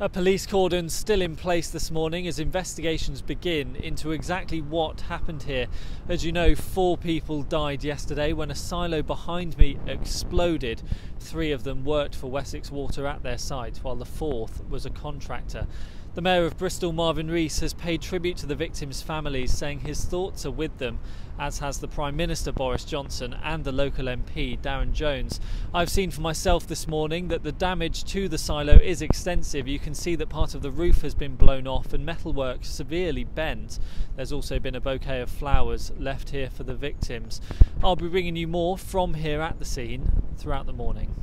A police cordon still in place this morning as investigations begin into exactly what happened here. As you know, 4 people died yesterday when a silo behind me exploded. 3 of them worked for Wessex Water at their site, while the 4th was a contractor. The Mayor of Bristol, Marvin Rees, has paid tribute to the victims' families, saying his thoughts are with them, as has the Prime Minister Boris Johnson and the local MP Darren Jones. I've seen for myself this morning that the damage to the silo is extensive. You can see that part of the roof has been blown off and metalwork severely bent. There's also been a bouquet of flowers left here for the victims. I'll be bringing you more from here at the scene throughout the morning.